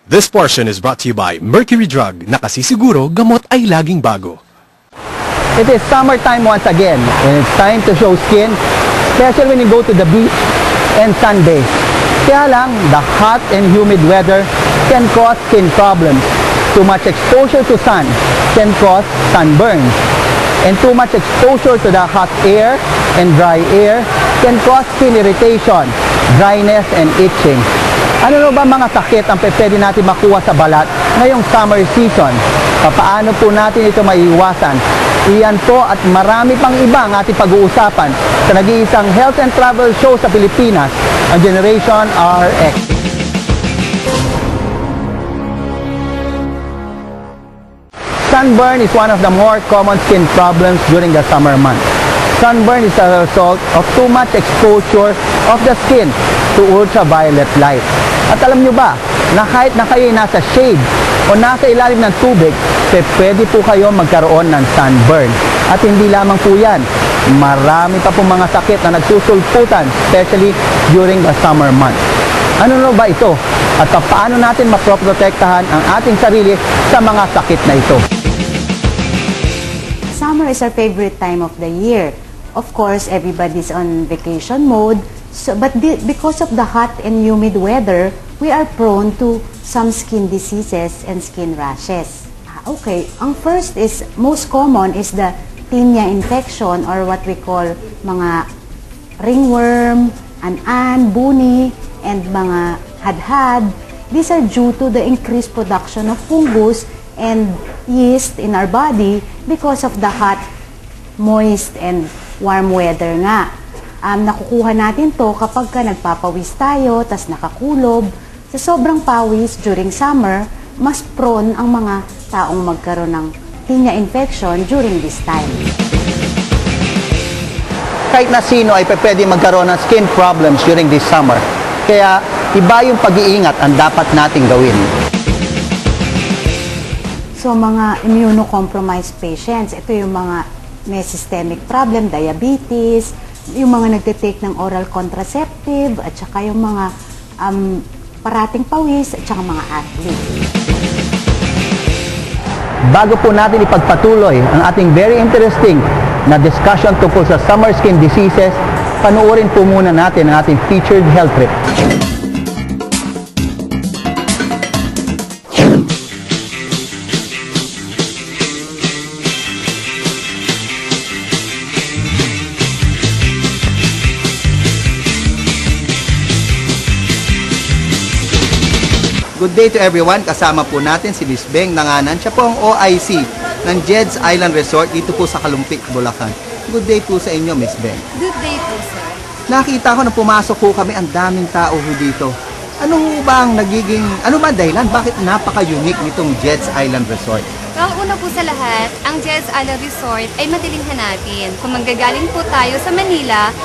This portion is brought to you by Mercury Drug, na kasisiguro gamot ay laging bago. It is summertime once again, and it's time to show skin, especially when you go to the beach and sunbathe. Kaya lang, the hot and humid weather can cause skin problems. Too much exposure to sun can cause sunburns. And too much exposure to the hot air and dry air can cause skin irritation, dryness, and itching. Ano ba mga sakit ang pwede natin makuha sa balat ngayong summer season? Paano po natin ito maiiwasan? Iyan po at marami pang iba ang ating pag-uusapan sa nag-iisang health and travel show sa Pilipinas, ang Generation RX. Sunburn is one of the more common skin problems during the summer months. Sunburn is a result of too much exposure of the skin to ultraviolet light. At alam nyo ba, na kahit na kayo nasa shade o nasa ilalim ng tubig, pwede po kayo magkaroon ng sunburn. At hindi lamang po yan, marami pa po mga sakit na nagsusulputan, especially during the summer months. Ano ba ito? At paano natin maproprotektahan ang ating sarili sa mga sakit na ito? Summer is our favorite time of the year. Of course, everybody's on vacation mode. But because of the hot and humid weather, we are prone to some skin diseases and skin rashes. Okay, ang first is, most common is the tinea infection or what we call mga ringworm, an-an, buni, and mga hadhad. These are due to the increased production of fungus and yeast in our body because of the hot, moist, and warm weather nga. Nakukuha natin to kapag nagpapawis tayo, tas nakakulob. Sa sobrang pawis during summer, mas prone ang mga taong magkaroon ng tinea infection during this time. Kahit na sino ay pwede magkaroon ng skin problems during this summer. Kaya iba yung pag-iingat ang dapat nating gawin. So mga immunocompromised patients, ito yung mga may systemic problem, diabetes, yung mga nagtitake ng oral contraceptive, at saka yung mga parating pawis, at saka mga athletes. Bago po natin ipagpatuloy ang ating very interesting na discussion tungkol sa summer skin diseases, panuorin po muna natin ang ating featured health trip. Good day to everyone. Kasama po natin si Miss Beng Nanganan. Siya po ang OIC ng Jed's Island Resort dito po sa Kalumpit, Bulacan. Good day po sa inyo, Miss Beng. Good day po, sir. Nakita ko na pumasok po kami, ang daming tao ho dito. Ano ba ang dahilan? Bakit napaka-unique nitong Jed's Island Resort? Well, una po sa lahat, ang Jed's Island Resort ay madaling hanapin. Kung manggagaling po tayo sa Manila,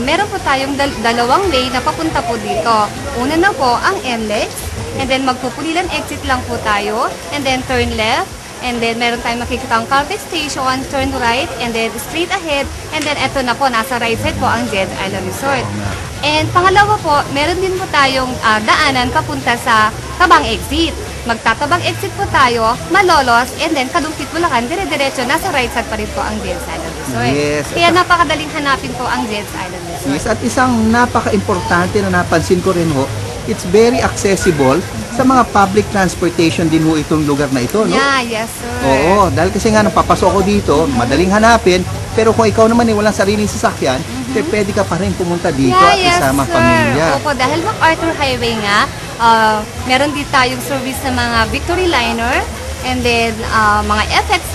meron po tayong dalawang way na papunta po dito. Una na po ang NLEX, and then magpupulilan exit lang po tayo, and then turn left, and then meron tayong makikita ang Caltex Station, turn right, and then straight ahead, and then eto na po, nasa right side po ang Jed's Island Resort. And pangalawa po, meron din po tayong daanan papunta sa Tabang Exit. Magtatabang exit po tayo, Malolos, and then Kalumpit, Bulacan, dire-diretso, nasa right side pa rin po ang Jed's Island Resort. Yes. Kaya napakadaling hanapin po ang Jed's Island Resort. Yes, at isang napaka-importante na napansin ko rin ho, it's very accessible sa mga public transportation din ho itong lugar na ito, no? Yeah, yes, sir. Oo, dahil kasi nga nang papasok ko dito, madaling hanapin, pero kung ikaw naman walang sariling sasakyan, pwede ka pa rin pumunta dito at isama pamilya. Opo, dahil MacArthur Highway nga, meron din tayong service ng mga Victory Liner, and then mga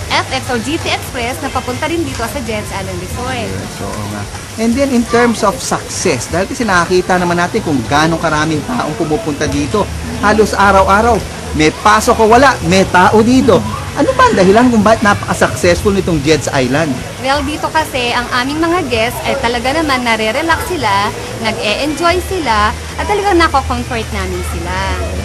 FX or GT Express na papunta rin dito sa Jed's Island Resort. Yes, oo nga. And then in terms of success, dahil kasi nakakita naman natin kung gano'ng karaming taong pumupunta dito. Halos araw-araw, may pasok o wala, may tao dito. Ano ba ang dahilan kung bakit napaka-successful nitong Jed's Island? Well, dito kasi ang aming mga guests ay talaga naman nare-relax sila, nag-e-enjoy sila, at talagang nako-comfort namin sila.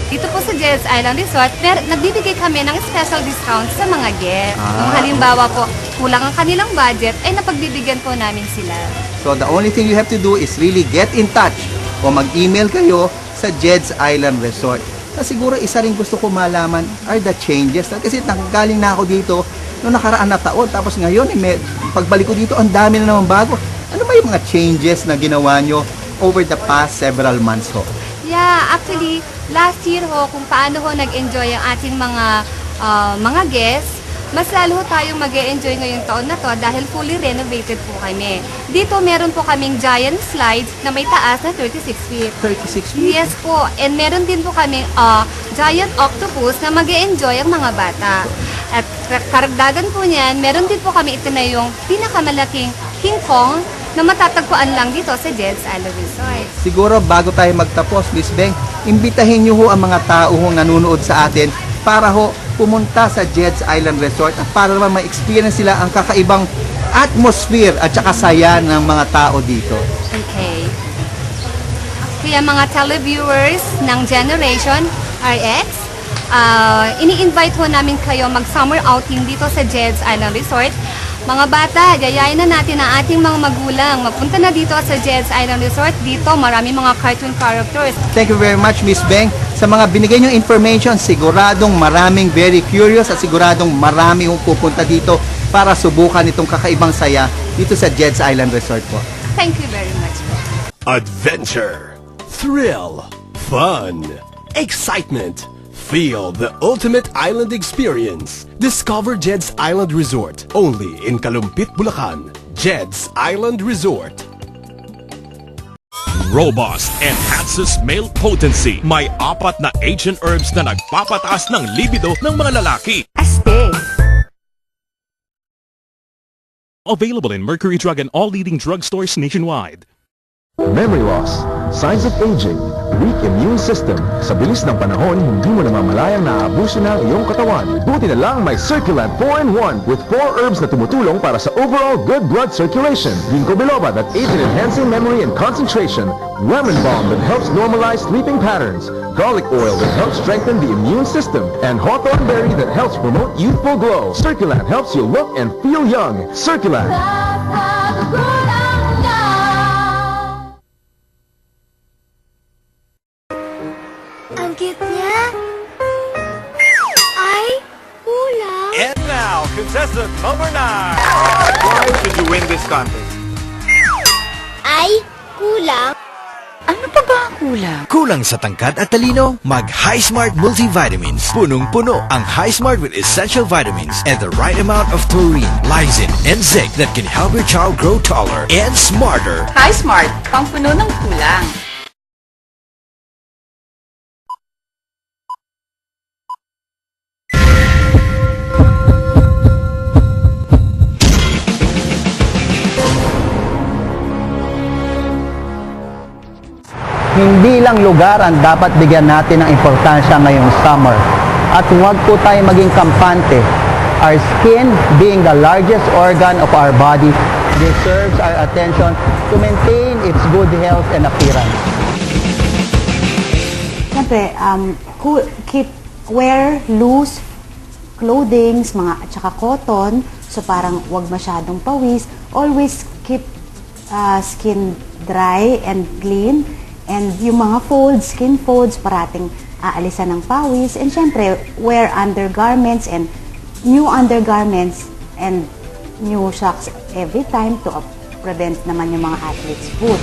Dito po sa Jed's Island Resort, nagbibigay kami ng special discount sa mga guests. Kung halimbawa po, kulang ang kanilang budget, ay napagbibigyan po namin sila. So the only thing you have to do is really get in touch o mag-email kayo sa Jed's Island Resort. Na siguro isa rin gusto ko malaman are the changes. Kasi galing na ako dito noong nakaraan na taon. Tapos ngayon, pagbalik ko dito, ang dami na naman bago. Ano ba yung mga changes na ginawa nyo over the past several months ho? Yeah, actually, last year ho, kung paano ho nag-enjoy ang ating mga guests, mas lalo ho tayong mag-e-enjoy ngayong taon na to dahil fully renovated po kami. Dito meron po kaming giant slides na may taas na 36 feet. 36 feet? Yes po. And meron din po kaming giant octopus na mag-e-enjoy ang mga bata. At karagdagan po niyan, meron din po kami itinayong pinakamalaking King Kong na matatagpuan lang dito sa Jed's Island Resort. Siguro bago tayo magtapos, Miss Beng, imbitahin nyo ho ang mga tao hong nanonood sa atin para ho pumunta sa Jed's Island Resort at para naman ma-experience sila ang kakaibang atmosphere at saka saya ng mga tao dito. Okay. Kaya mga televiewers ng Generation RX, ini-invite ho namin kayo mag-summer outing dito sa Jed's Island Resort. Mga bata, gayahin na natin ang ating mga magulang. Magpunta na dito sa Jed's Island Resort. Dito, marami mga cartoon characters. Thank you very much, Miss Beng. Sa mga binigay niyong information, siguradong maraming very curious at siguradong marami hong pupunta dito para subukan itong kakaibang saya dito sa Jed's Island Resort po. Thank you very much. Adventure, thrill, fun, excitement. Feel the ultimate island experience. Discover Jed's Island Resort only in Kalumpit, Bulacan. Jed's Island Resort. Robust enhances male potency. May 4 na ancient herbs na nagpapataas ng libido ng mga lalaki. Astig. Available in Mercury Drug and all leading drugstores nationwide. Memory loss, signs of aging, weak immune system. Sa bilis ng panahon, hindi mo namamalayang naaabuso na ang iyong katawan. Buti na lang may Circulant 4-in-1 with 4 herbs na tumutulong para sa overall good blood circulation. Ginkgo biloba that aids in enhancing memory and concentration. Lemon balm that helps normalize sleeping patterns. Garlic oil that helps strengthen the immune system. And hawthorn berry that helps promote youthful glow. Circulant helps you look and feel young. Circulant. Ang cute niya. Ay, kulang. And now, contestant number 9. Why should you win this contest? Ay, kulang. Ano pa ba ang kulang? Kulang sa tangkad at talino? Mag High-Smart Multivitamins. Punong-puno ang High-Smart with essential vitamins and the right amount of taurine, lysine, and zinc that can help your child grow taller and smarter. Hi Smart, pangpuno ng kulang. Hindi lang lugar ang dapat bigyan natin ng importansya ngayong summer. At huwag po tayo maging kampante. Our skin, being the largest organ of our body, deserves our attention to maintain its good health and appearance. Siyempre, wear loose clothings, at saka cotton, so parang wag masyadong pawis. Always keep skin dry and clean. And yung mga folds, skin folds, parating aalisan ng pawis. And syempre, wear undergarments and new undergarments and new socks every time to prevent naman yung mga athlete's foot.